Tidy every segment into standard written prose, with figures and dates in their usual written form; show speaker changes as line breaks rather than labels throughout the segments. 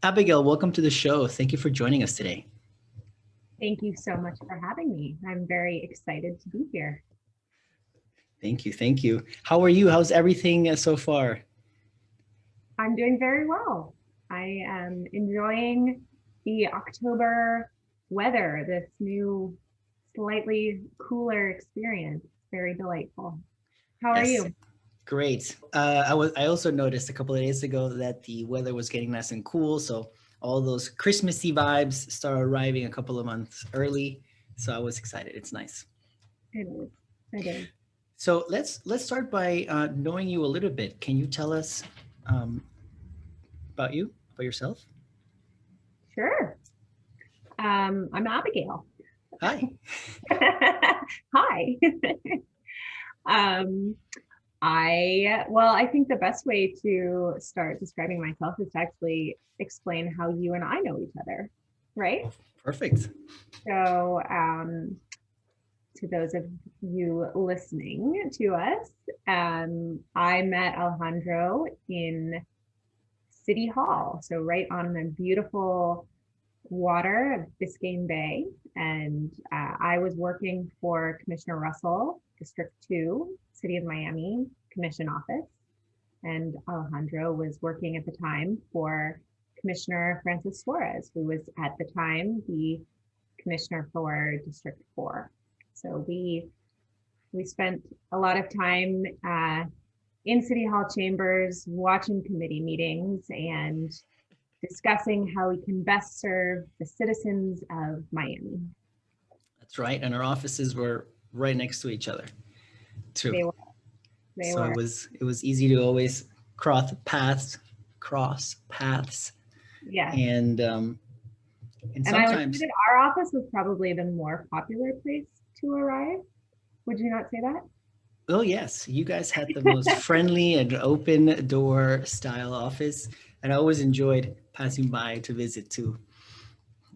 Abigail, welcome to the show. Thank you for joining us today.
Thank you so much for having me. I'm very excited to be here.
Thank you. Thank you. How are you? How's everything so far?
I'm doing very well. I am enjoying the October weather, this new, slightly cooler experience. Very delightful. How are
Yes,
you?
great. I also noticed a couple of days ago that the weather was getting nice and cool, so all those Christmassy vibes started arriving a couple of months early. So I was excited. It's nice.
It is. It is.
So let's start by knowing you a little bit. Can you tell us um, about yourself?
Sure. I'm Abigail.
Hi.
Hi. um, I think the best way to start describing myself is to actually explain how you and I know each other, right?
Oh, perfect.
So, to those of you listening to us, I met Alejandro in City Hall, so right on the beautiful water of Biscayne Bay. And I was working for Commissioner Russell, District 2, City of Miami Commission Office. And Alejandro was working at the time for Commissioner Francis Suarez, who was at the time the commissioner for District 4. So we spent a lot of time in City Hall chambers, watching committee meetings and discussing how we can best serve the citizens of Miami.
That's right. And our offices were right next to each other, too.
They were, they
So
were.
it was easy to always cross paths,
Yeah.
and
And I would say
sometimes,
that our office was probably the more popular place to arrive. Would you not say
oh yes, you guys had the most
that?
friendly and open door style office, and I always enjoyed passing by to visit too.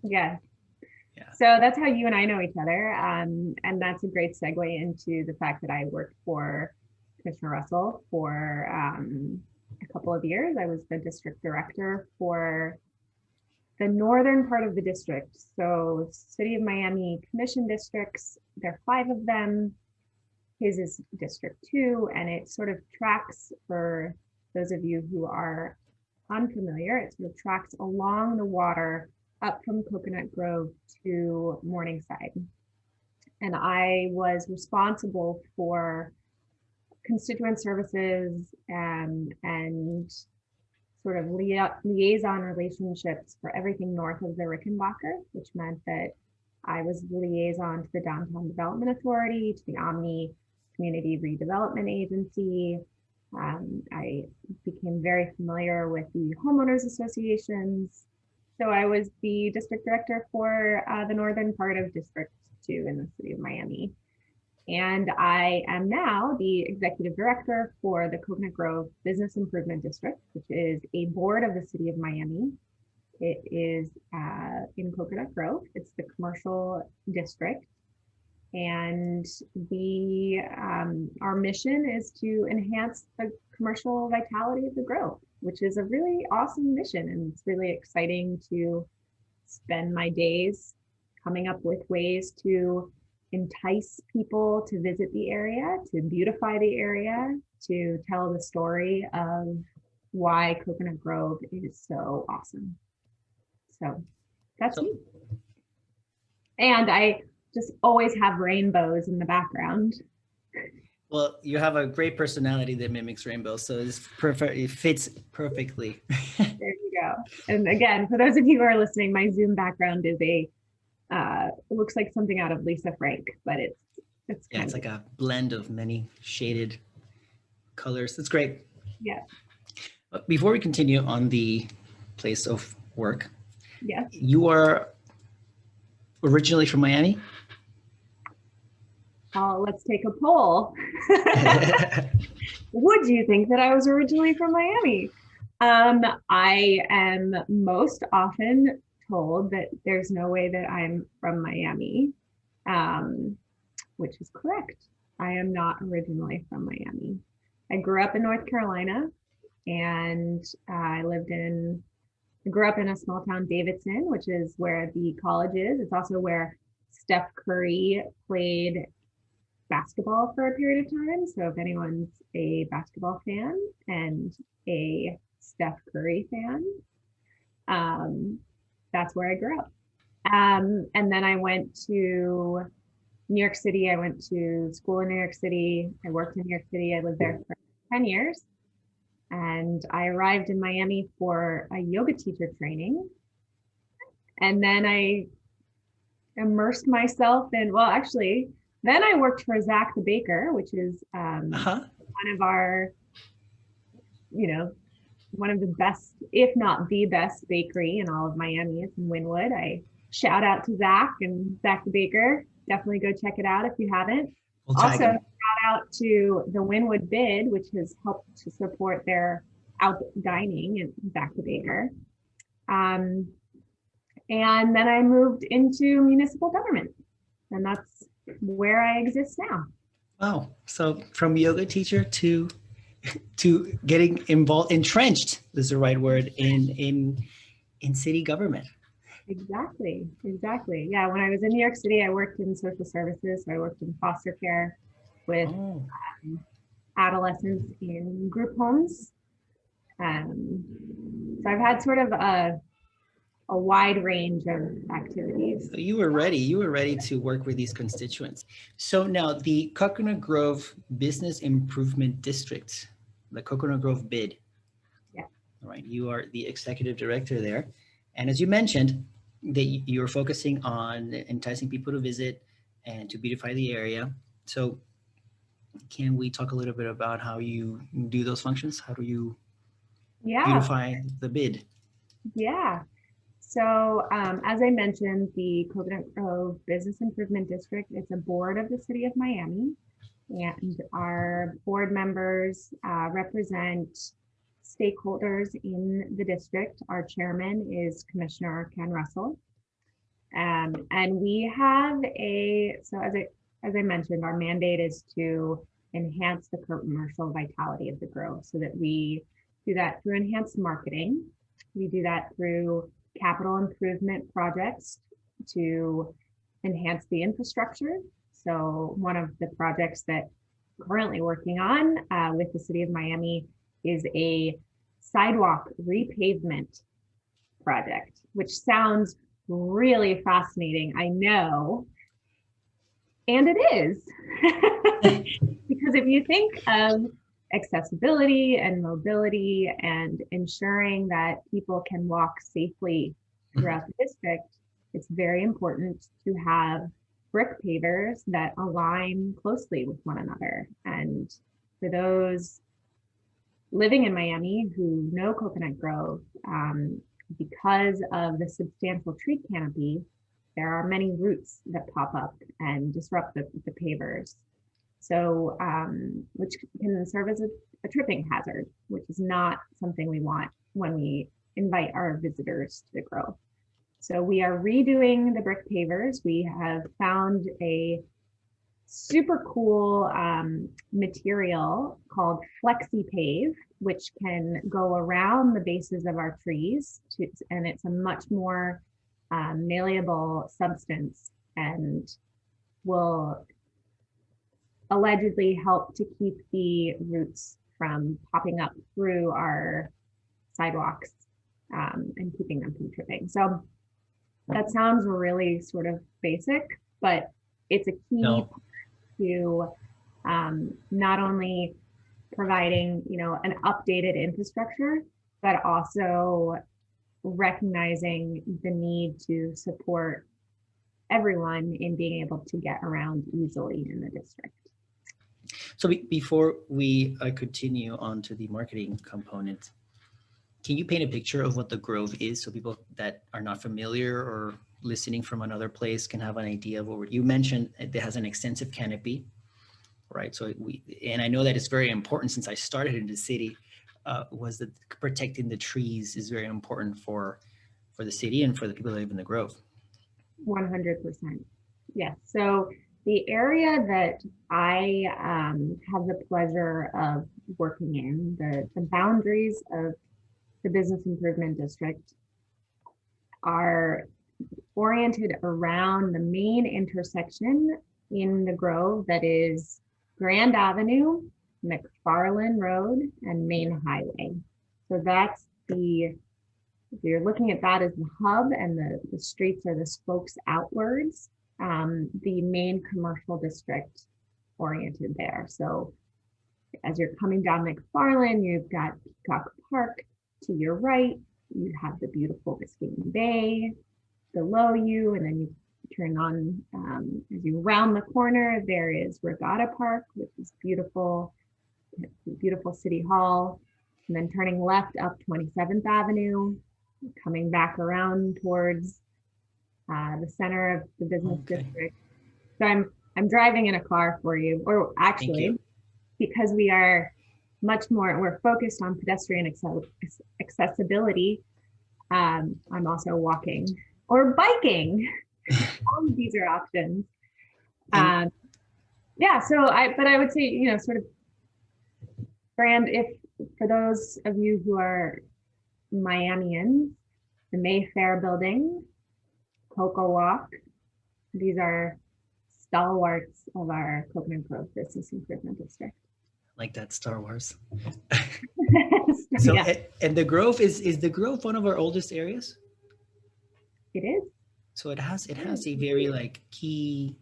Yeah.
Yeah,
So that's how you and I know each other. And that's a great segue into the fact that I worked for Commissioner Russell for a couple of years. I was the district director for the northern part of the district. So City of Miami Commission districts, there are five of them. His is District 2, and it sort of tracks, for those of you who are unfamiliar, it sort of tracks along the water up from Coconut Grove to Morningside. And I was responsible for constituent services and sort of liaison relationships for everything north of the Rickenbacker, which meant that I was the liaison to the Downtown Development Authority, to the Omni Community Redevelopment Agency. I became very familiar with the homeowners associations. So I was the district director for the northern part of District 2 in the city of Miami. And I am now the executive director for the Coconut Grove Business Improvement District, which is a board of the city of Miami. It is in Coconut Grove. It's the commercial district. And our mission is to enhance the commercial vitality of the Grove, which is a really awesome mission. And it's really exciting to spend my days coming up with ways to entice people to visit the area, to beautify the area, to tell the story of why Coconut Grove is so awesome. So that's
so
me. And I just always have rainbows in the background.
well, you have a great personality that mimics rainbows, so it's perfect. It fits perfectly.
There you go. And again, for those of you who are listening, my Zoom background is it looks like something out of Lisa Frank, but it's
Yeah,
kind
it's
of,
like a blend of many shaded colors. That's great.
yeah,
But before we continue on the place of work,
yeah.
you are originally from Miami?
Let's take a poll. Would you think that I was originally from Miami? I am most often told that there's no way that I'm from Miami, um, which is correct. I am not originally from Miami. I grew up in North Carolina and I lived in I grew up in a small town, Davidson, which is where the college is. It's also where Steph Curry played basketball for a period of time. So if anyone's a basketball fan and a Steph Curry fan, that's where I grew up. And then I went to New York City. I went to school in New York City. I worked in New York City. I lived there for 10 years. And I arrived in Miami for a yoga teacher training. And then I immersed myself in, well, actually, then I worked for Zach the Baker, which is one of our, one of the best, if not the best bakery in all of Miami. It's in Wynwood. I shout out to Zach and Zach the Baker. Definitely go check it out if you haven't.
We'll
Also, shout out to the Wynwood Bid, which has helped to support their out dining and Zach the Baker. And then I moved into municipal government, and that's where I exist now.
Wow. So from yoga teacher to getting involved, entrenched is the right word, in city government.
Exactly. Yeah, when I was in New York City, I worked in social services. So I worked in foster care with adolescents in group homes. So I've had sort of a wide range of activities.
So you were ready to work with these constituents. So now the Coconut Grove Business Improvement District, the Coconut Grove BID.
Yeah.
All right. You are the executive director there. And as you mentioned, that you're focusing on enticing people to visit and to beautify the area. So can we talk a little bit about how you do those functions? How do you beautify the BID?
Yeah. So as I mentioned, the Coconut Grove Business Improvement District, it's a board of the city of Miami, and our board members represent stakeholders in the district. Our chairman is Commissioner Ken Russell. And we have so as I mentioned, our mandate is to enhance the commercial vitality of the Grove, so that we do that through enhanced marketing. We do that through capital improvement projects to enhance the infrastructure. So one of the projects that we're currently working on with the city of Miami is a sidewalk repavement project, which sounds really fascinating, I know, and it is. Because if you think of accessibility and mobility and ensuring that people can walk safely throughout the district, it's very important to have brick pavers that align closely with one another. And for those living in Miami who know Coconut Grove, because of the substantial tree canopy, there are many roots that pop up and disrupt the pavers. So, which can serve as a tripping hazard, which is not something we want when we invite our visitors to the Grove. So we are redoing the brick pavers. We have found a super cool material called FlexiPave, which can go around the bases of our trees, and it's a much more malleable substance and will allegedly help to keep the roots from popping up through our sidewalks and keeping them from tripping. So that sounds really sort of basic, but it's a key to not only providing, an updated infrastructure, but also recognizing the need to support everyone in being able to get around easily in the district.
So before we continue on to the marketing component, can you paint a picture of what the Grove is so people that are not familiar or listening from another place can have an idea of what you mentioned? It has an extensive canopy, right? So and I know that it's very important since I started in the city, was that protecting the trees is very important for the city and for the people that live in the Grove.
100%. Yes. So the area that I have the pleasure of working in, the boundaries of the Business Improvement District are oriented around the main intersection in the Grove that is Grand Avenue, McFarland Road, and Main Highway. So that's if you're looking at that as the hub and the streets are the spokes outwards, the main commercial district oriented there. So as you're coming down McFarland, you've got Peacock Park to your right, you have the beautiful Biscayne Bay below you, and then you turn on, as you round the corner, there is Regatta Park, which is beautiful, beautiful City Hall, and then turning left up 27th Avenue, coming back around towards the center of the business district. So I'm driving in a car for you, or actually, because we are we're focused on pedestrian accessibility. I'm also walking or biking. All of these are options. Yeah, but I would say, you know, sort of brand, if for those of you who are Miamians, the Mayfair building, Cocoa Walk, these are stalwarts of our Coconut Grove Business Improvement District.
Like that Star Wars.
So,
yeah. And the Grove is the Grove one of our oldest areas?
It is.
So it has a very like keys,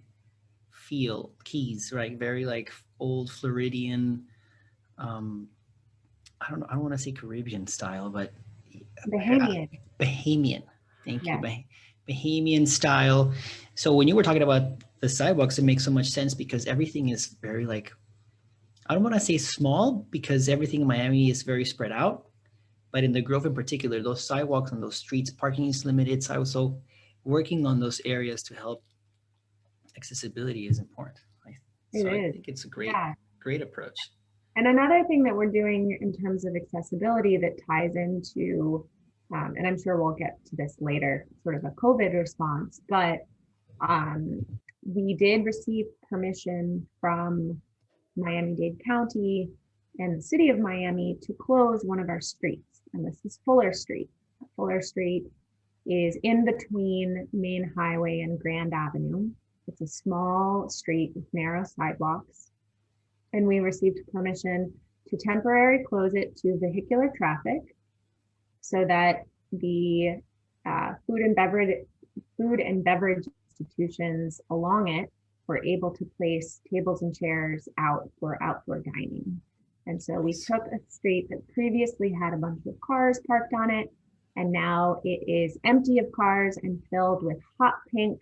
right? Very like old Floridian, I don't want to say Caribbean style, but
Bahamian.
Bahamian. Thank you. Bahamian style. So when you were talking about the sidewalks, it makes so much sense because everything is very like, I don't want to say small because everything in Miami is very spread out, but in the Grove in particular, those sidewalks and those streets, parking is limited. So working on those areas to help accessibility is important. I think it's a great approach.
And another thing that we're doing in terms of accessibility that ties into, and I'm sure we'll get to this later, sort of a COVID response, but we did receive permission from Miami-Dade County and the city of Miami to close one of our streets. And this is Fuller Street. Fuller Street is in between Main Highway and Grand Avenue. It's a small street with narrow sidewalks. And we received permission to temporarily close it to vehicular traffic so that the food and beverage institutions along it were able to place tables and chairs out for outdoor dining. And so we took a street that previously had a bunch of cars parked on it, and now it is empty of cars and filled with hot pink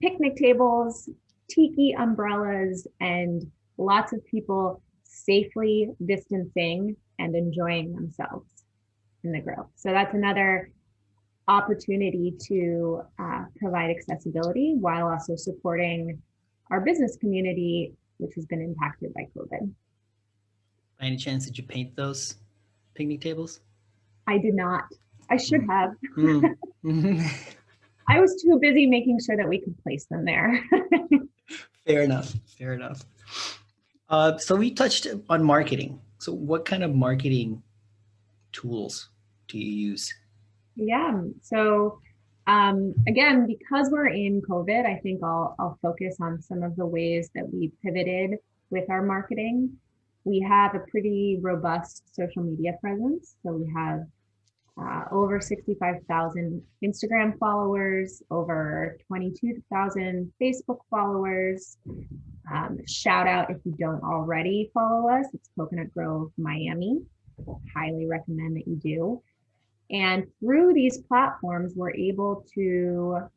picnic tables, tiki umbrellas, and lots of people safely distancing and enjoying themselves in the Grove. So that's another opportunity to provide accessibility while also supporting our business community, which has been impacted by COVID.
By any chance, did you paint those picnic tables?
I did not. I should have. I was too busy making sure that we could place them there.
Fair enough. So we touched on marketing. So what kind of marketing tools do you use?
Yeah. So again, because we're in COVID, I think I'll focus on some of the ways that we pivoted with our marketing. We have a pretty robust social media presence. So we have over 65,000 Instagram followers, over 22,000 Facebook followers. Shout out if you don't already follow us. It's Coconut Grove Miami. Highly recommend that you do. And through these platforms, we're able to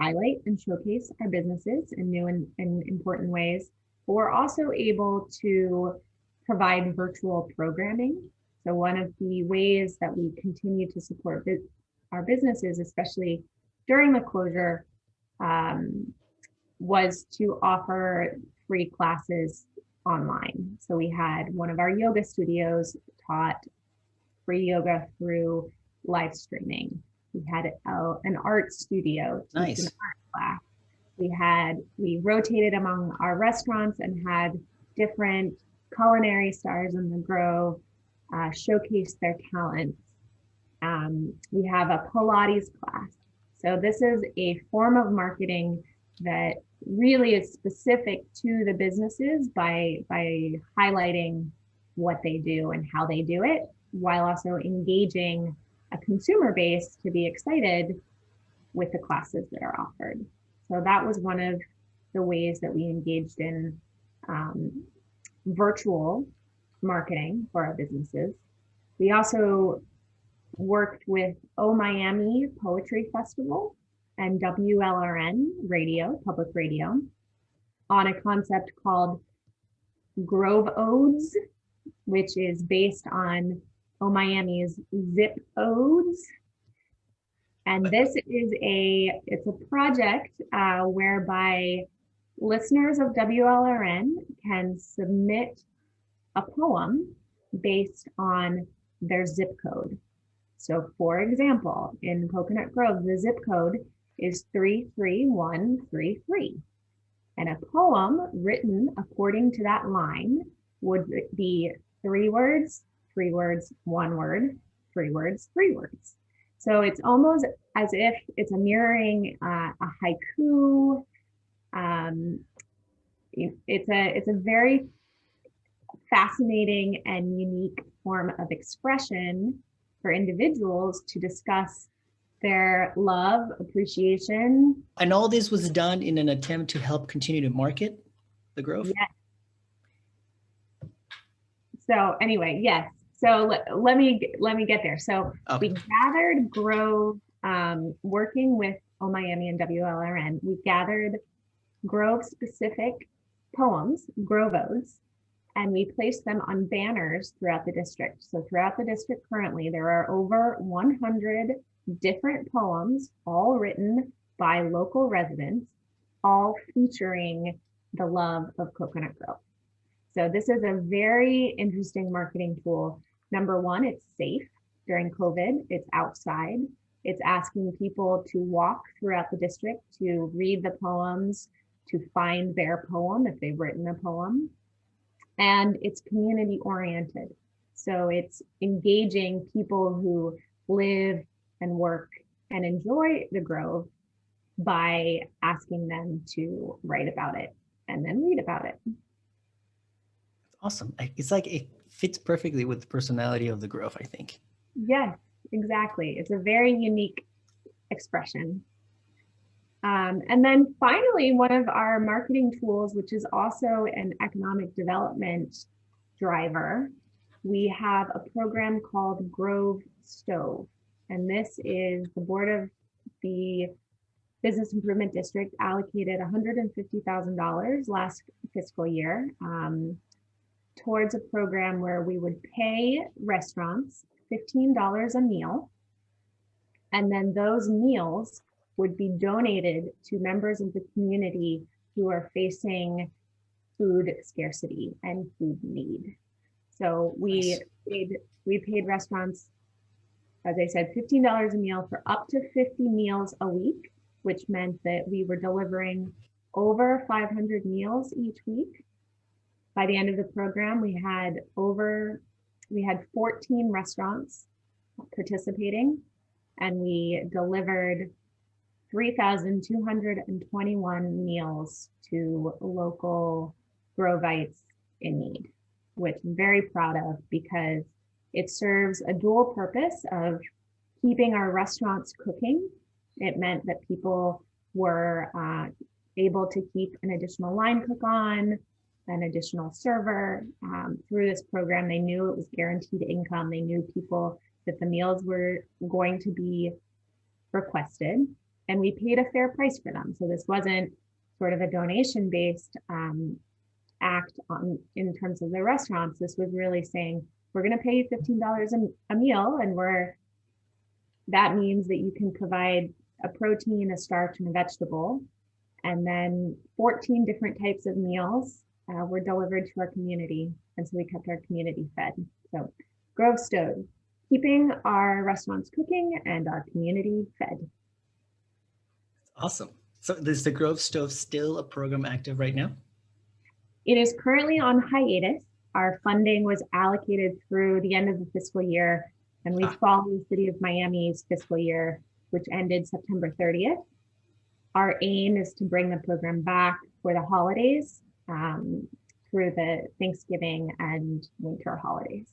highlight and showcase our businesses in new and important ways. But we're also able to provide virtual programming. So one of the ways that we continue to support our businesses, especially during the closure, was to offer free classes online. So we had one of our yoga studios taught free yoga through live streaming. We had an art studio,
nice,
an art class. We rotated among our restaurants and had different culinary stars in the Grove showcase their talents We have a Pilates class. So this is a form of marketing that really is specific to the businesses by highlighting what they do and how they do it, while also engaging a consumer base to be excited with the classes that are offered. So that was one of the ways that we engaged in virtual marketing for our businesses. We also worked with O Miami Poetry Festival and WLRN Radio, public radio, on a concept called Grove Odes, which is based on O Miami's Zip Odes. And this is it's a project whereby listeners of WLRN can submit a poem based on their zip code. So for example, in Coconut Grove, the zip code is 33133. And a poem written according to that line would be 3 words, 3 words, 1 word, 3 words, 3 words. So it's almost as if it's a mirroring a haiku. It's a very fascinating and unique form of expression for individuals to discuss their love, appreciation.
And all this was done in an attempt to help continue to market the Grove?
Yes. So anyway, yes. So let me get there. So
okay.
We gathered Grove, working with O Miami and WLRN, we gathered Grove specific poems, Grove Odes, and we placed them on banners throughout the district. So throughout the district currently, there are over 100 different poems, all written by local residents, all featuring the love of Coconut Grove. So this is a very interesting marketing tool. Number one, it's safe during COVID. It's outside. It's asking people to walk throughout the district to read the poems, to find their poem if they've written a poem. And it's community oriented. So it's engaging people who live and work and enjoy the Grove by asking them to write about it and then read about it.
Awesome. It's like it fits perfectly with the personality of the Grove, I think.
Yes, exactly. It's a very unique expression. And then finally, one of our marketing tools, which is also an economic development driver, we have a program called Grove Stove. And this is the board of the Business Improvement District allocated $150,000 last fiscal year towards a program where we would pay restaurants $15 a meal. And then those meals would be donated to members of the community who are facing food scarcity and food need. So we paid restaurants, as I said, $15 a meal for up to 50 meals a week, which meant that we were delivering over 500 meals each week. By the end of the program, we had 14 restaurants participating, and we delivered 3,221 meals to local Grovites in need, which I'm very proud of because it serves a dual purpose of keeping our restaurants cooking. It meant that people were able to keep an additional line cook on, an additional server. Through this program, they knew it was guaranteed income. They knew people that the meals were going to be requested, and we paid a fair price for them. So this wasn't sort of a donation-based act in terms of the restaurants. This was really saying, we're going to pay you $15 a meal, and that means that you can provide a protein, a starch, and a vegetable. And then 14 different types of meals were delivered to our community. And so we kept our community fed. So Grove Stove, keeping our restaurants cooking and our community fed.
Awesome. So is the Grove Stove still a program active right now?
It is currently on hiatus. Our funding was allocated through the end of the fiscal year and we follow the City of Miami's fiscal year, which ended September 30th. Our aim is to bring the program back for the holidays, through the Thanksgiving and winter holidays.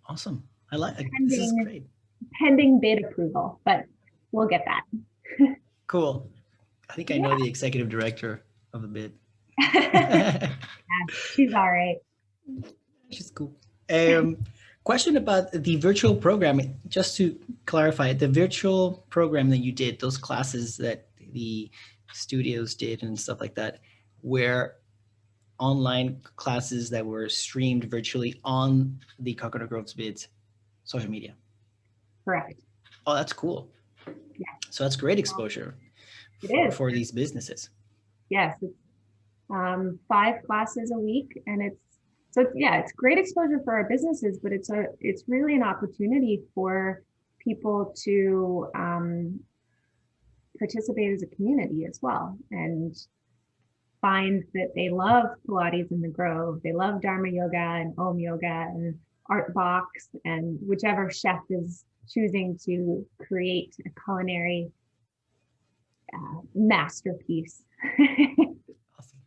Awesome. I like it. This is great.
Pending bid approval, but we'll get that.
Cool. I think I know the executive director of the bid.
Yeah, she's all right.
She's cool. Question about the virtual program. Just to clarify, the virtual program that you did, those classes that the studios did and stuff like that, were online classes that were streamed virtually on the Coconut Grove's bids social media.
Correct.
Oh, that's cool.
Yeah.
So that's great exposure for these businesses.
Yes, it's 5 classes a week, and it's great exposure for our businesses, but it's really an opportunity for people to participate as a community as well, and find that they love Pilates in the Grove, they love Dharma Yoga and Om Yoga and Art Box, and whichever chef is choosing to create a culinary masterpiece.
Awesome.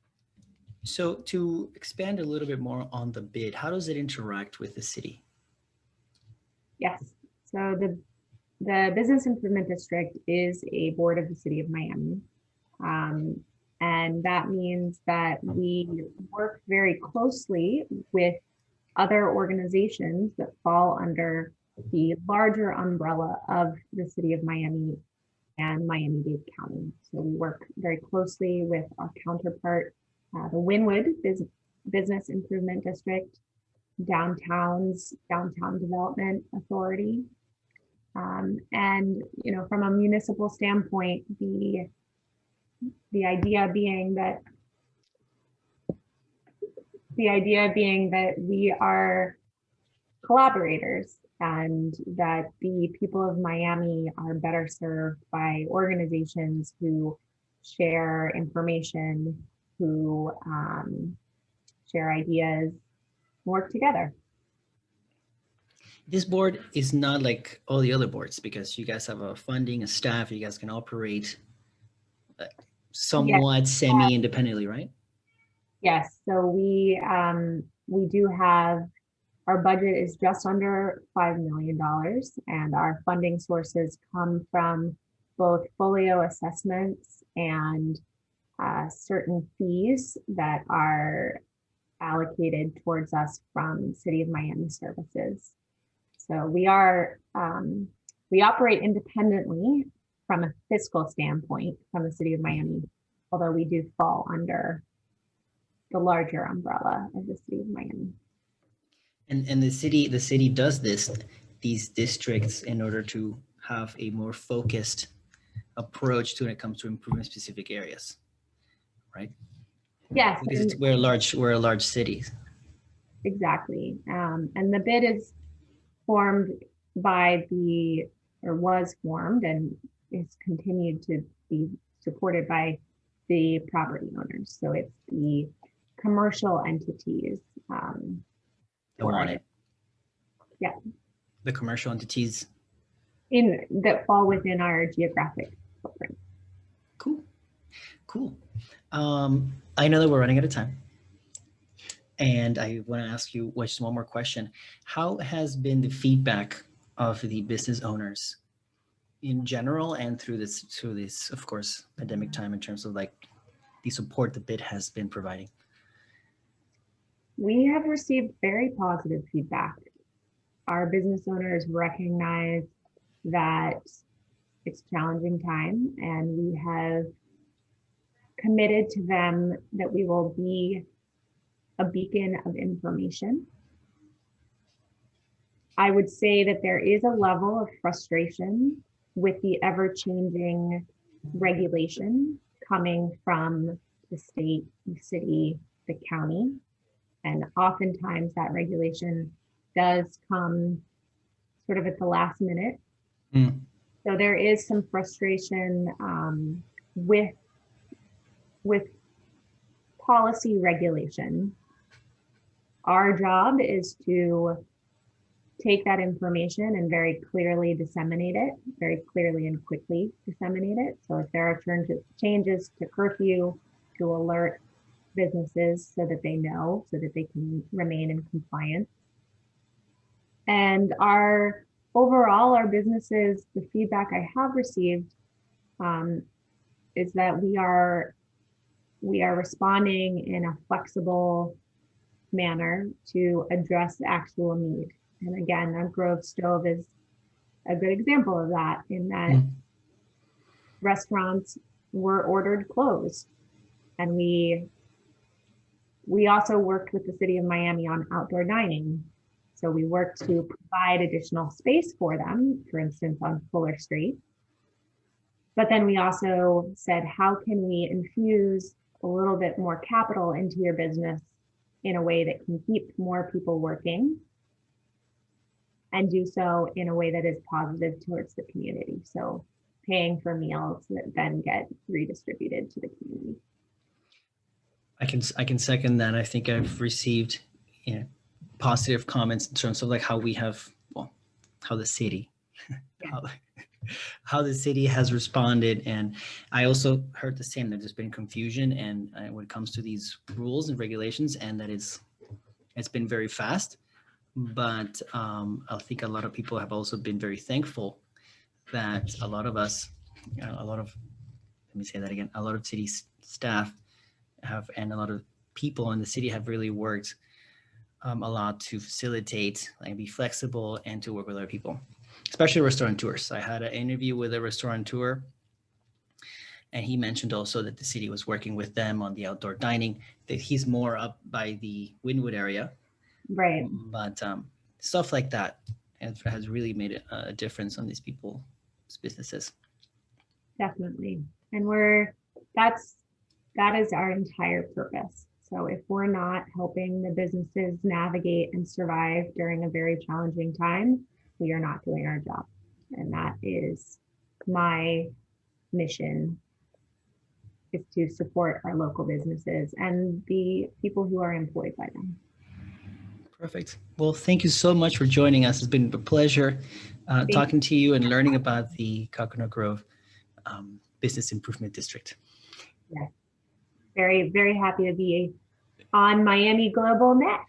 So to expand a little bit more on the bid, how does it interact with the city?
Yes, so the Business Improvement District is a board of the City of Miami. And that means that we work very closely with other organizations that fall under the larger umbrella of the City of Miami and Miami-Dade County. So we work very closely with our counterpart, the Wynwood Business Improvement District, Downtown Development Authority. And, from a municipal standpoint, the idea being that we are collaborators, and that the people of Miami are better served by organizations who share information, who share ideas, work together.
This board is not like all the other boards, because you guys have a funding, a staff, you guys can operate somewhat semi-independently, right?
Yes, so we do have, our budget is just under $5 million, and our funding sources come from both folio assessments and certain fees that are allocated towards us from City of Miami services. So we operate independently from a fiscal standpoint from the City of Miami, although we do fall under the larger umbrella of the City of Miami.
And the city does these districts in order to have a more focused approach to when it comes to improving specific areas, right?
Yes,
because we're a large city.
Exactly, and the bid is formed was formed and is continued to be supported by the property owners. So it's the commercial entities.
I want it.
Yeah.
The commercial entities
that fall within our geographic footprint.
Cool. I know that we're running out of time, and I want to ask you just one more question. How has been the feedback of the business owners in general, and through this, of course, pandemic time, in terms of like the support the bid has been providing?
We have received very positive feedback. Our business owners recognize that it's a challenging time, and we have committed to them that we will be a beacon of information. I would say that there is a level of frustration with the ever-changing regulation coming from the state, the city, the county. And oftentimes that regulation does come sort of at the last minute. So there is some frustration with policy regulation. Our job is to take that information and very clearly disseminate it, very clearly and quickly disseminate it. So if there are changes to curfew, to alert businesses so that they know, so that they can remain in compliance. And overall, our businesses, the feedback I have received is that we are responding in a flexible manner to address the actual need. And again, a Grove Stove is a good example of that, in that restaurants were ordered closed. And we also worked with the city of Miami on outdoor dining. So we worked to provide additional space for them, for instance, on Fuller Street. But then we also said, how can we infuse a little bit more capital into your business in a way that can keep more people working and do so in a way that is positive towards the community? So paying for meals that then get redistributed to the community.
I can second that. I think I've received positive comments in terms of like how we have, how the city, how the city has responded. And I also heard the same, that there's been confusion and when it comes to these rules and regulations, and that it's been very fast. But I think a lot of people have also been very thankful that a lot of us, a lot of city staff and a lot of people in the city have really worked a lot to facilitate and be flexible and to work with other people, especially restaurateurs. I had an interview with a restaurateur, and he mentioned also that the city was working with them on the outdoor dining, that he's more up by the Wynwood area.
Right.
But stuff like that has really made a difference on these people's businesses.
Definitely. And that is our entire purpose. So if we're not helping the businesses navigate and survive during a very challenging time, we are not doing our job. And that is my mission, is to support our local businesses and the people who are employed by them.
Perfect. Well, thank you so much for joining us. It's been a pleasure talking to you and learning about the Coconut Grove Business Improvement District.
Yes. Very, very happy to be on Miami Global Net.